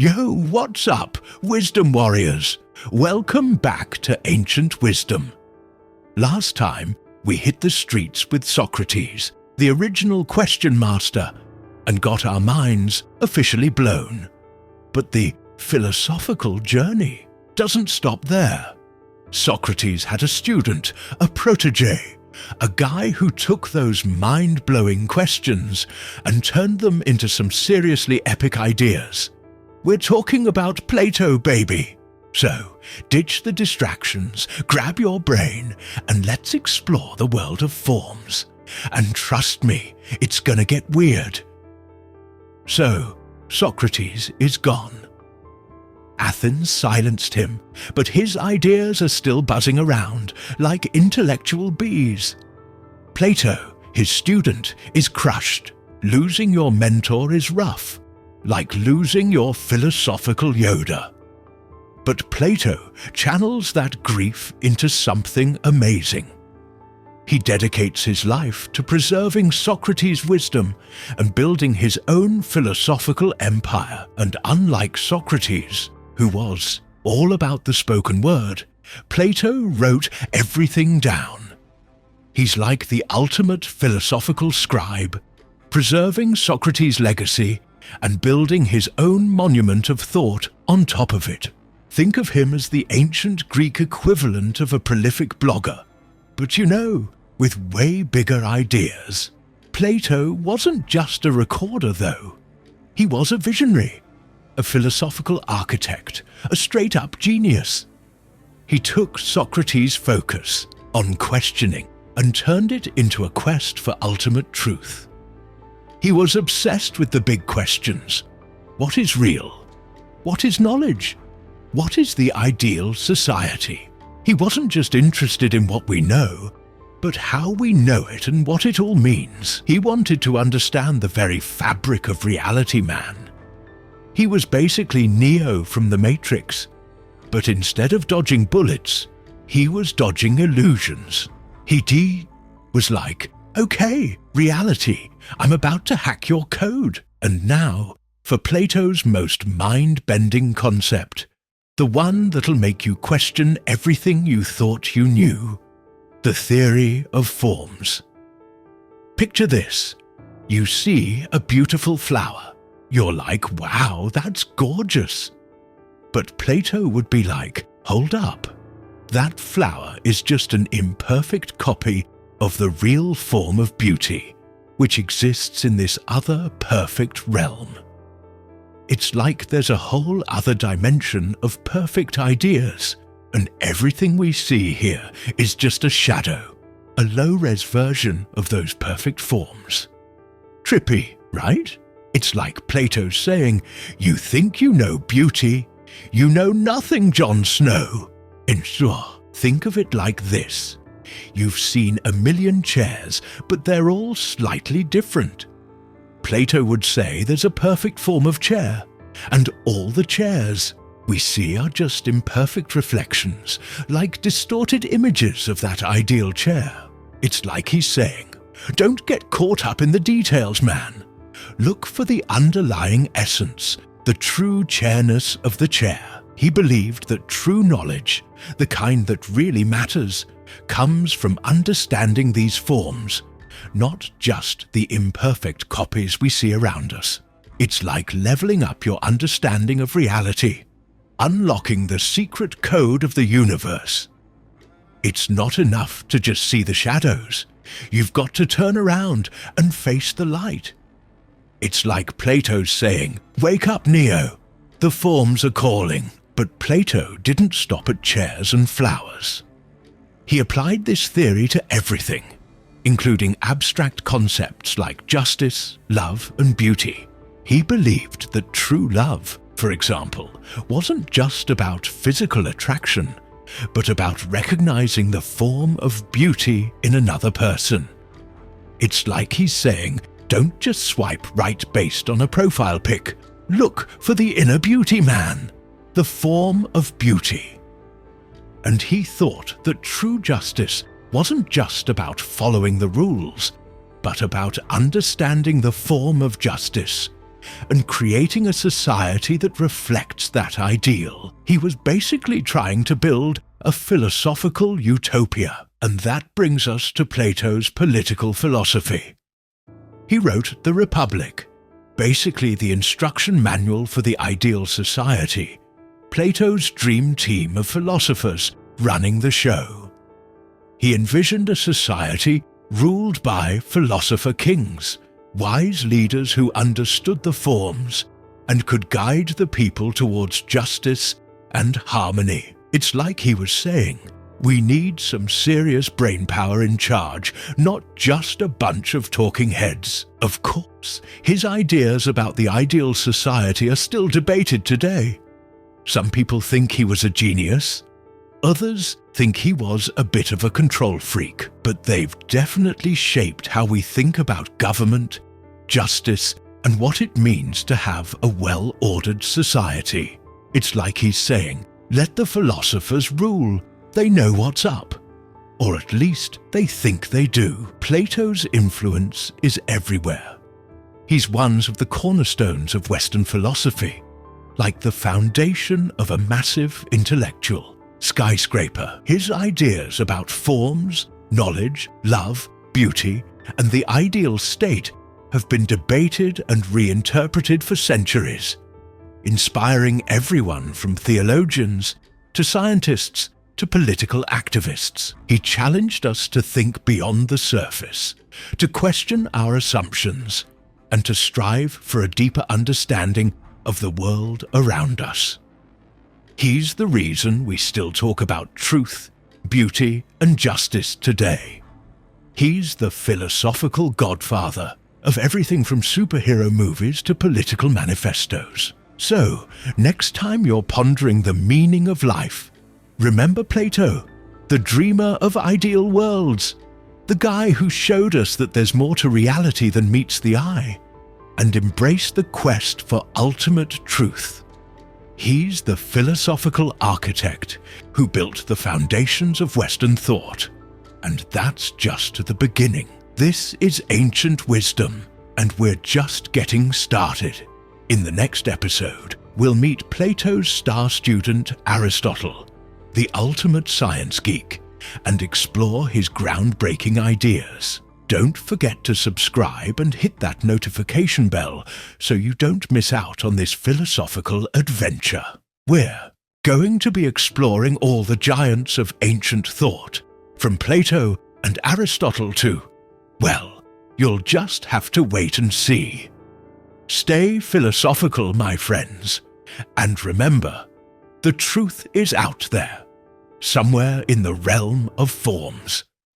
Yo, what's up, wisdom warriors? Welcome back to Ancient Wisdom. Last time, we hit the streets with Socrates, the original question master, and got our minds officially blown. But the philosophical journey doesn't stop there. Socrates had a student, a protege, a guy who took those mind-blowing questions and turned them into some seriously epic ideas. We're talking about Plato, baby. So, ditch the distractions, grab your brain, and let's explore the world of forms. And trust me, it's gonna get weird. So, Socrates is gone. Athens silenced him, but his ideas are still buzzing around like intellectual bees. Plato, his student, is crushed. Losing your mentor is rough, like losing your philosophical Yoda. But Plato channels that grief into something amazing. He dedicates his life to preserving Socrates' wisdom and building his own philosophical empire. And unlike Socrates, who was all about the spoken word, Plato wrote everything down. He's like the ultimate philosophical scribe, preserving Socrates' legacy and building his own monument of thought on top of it. Think of him as the ancient Greek equivalent of a prolific blogger. But you know, with way bigger ideas. Plato wasn't just a recorder, though. He was a visionary, a philosophical architect, a straight-up genius. He took Socrates' focus on questioning and turned it into a quest for ultimate truth. He was obsessed with the big questions. What is real? What is knowledge? What is the ideal society? He wasn't just interested in what we know, but how we know it and what it all means. He wanted to understand the very fabric of reality, man. He was basically Neo from the Matrix, but instead of dodging bullets, he was dodging illusions. He was like, okay, reality, I'm about to hack your code. And now, for Plato's most mind-bending concept, the one that'll make you question everything you thought you knew, the theory of forms. Picture this. You see a beautiful flower. You're like, wow, that's gorgeous. But Plato would be like, hold up. That flower is just an imperfect copy of the real form of beauty, which exists in this other perfect realm. It's like there's a whole other dimension of perfect ideas, and everything we see here is just a shadow, a low-res version of those perfect forms. Trippy, right? It's like Plato saying, you think you know beauty, you know nothing, Jon Snow. And sure, think of it like this. You've seen a million chairs, but they're all slightly different. Plato would say there's a perfect form of chair, and all the chairs we see are just imperfect reflections, like distorted images of that ideal chair. It's like he's saying, don't get caught up in the details, man. Look for the underlying essence, the true chairness of the chair. He believed that true knowledge, the kind that really matters, comes from understanding these forms, not just the imperfect copies we see around us. It's like leveling up your understanding of reality, unlocking the secret code of the universe. It's not enough to just see the shadows. You've got to turn around and face the light. It's like Plato's saying, wake up, Neo. The forms are calling. But Plato didn't stop at chairs and flowers. He applied this theory to everything, including abstract concepts like justice, love, and beauty. He believed that true love, for example, wasn't just about physical attraction, but about recognizing the form of beauty in another person. It's like he's saying, don't just swipe right based on a profile pic. Look for the inner beauty, man. The form of beauty. And he thought that true justice wasn't just about following the rules, but about understanding the form of justice and creating a society that reflects that ideal. He was basically trying to build a philosophical utopia, and that brings us to Plato's political philosophy. He wrote The Republic, basically the instruction manual for the ideal society, Plato's dream team of philosophers running the show. He envisioned a society ruled by philosopher kings, wise leaders who understood the forms and could guide the people towards justice and harmony. It's like he was saying, we need some serious brainpower in charge, not just a bunch of talking heads. Of course, his ideas about the ideal society are still debated today. Some people think he was a genius. Others think he was a bit of a control freak, but they've definitely shaped how we think about government, justice, and what it means to have a well-ordered society. It's like he's saying, let the philosophers rule. They know what's up. Or at least they think they do. Plato's influence is everywhere. He's one of the cornerstones of Western philosophy, like the foundation of a massive intellectual skyscraper. His ideas about forms, knowledge, love, beauty, and the ideal state have been debated and reinterpreted for centuries, inspiring everyone from theologians to scientists to political activists. He challenged us to think beyond the surface, to question our assumptions, and to strive for a deeper understanding of the world around us. He's the reason we still talk about truth, beauty, and justice today. He's the philosophical godfather of everything from superhero movies to political manifestos. So, next time you're pondering the meaning of life, remember Plato, the dreamer of ideal worlds, the guy who showed us that there's more to reality than meets the eye, and embrace the quest for ultimate truth. He's the philosophical architect who built the foundations of Western thought. And that's just the beginning. This is ancient wisdom, and we're just getting started. In the next episode, we'll meet Plato's star student Aristotle, the ultimate science geek, and explore his groundbreaking ideas. Don't forget to subscribe and hit that notification bell so you don't miss out on this philosophical adventure. We're going to be exploring all the giants of ancient thought, from Plato and Aristotle to, well, you'll just have to wait and see. Stay philosophical, my friends, and remember, the truth is out there, somewhere in the realm of forms.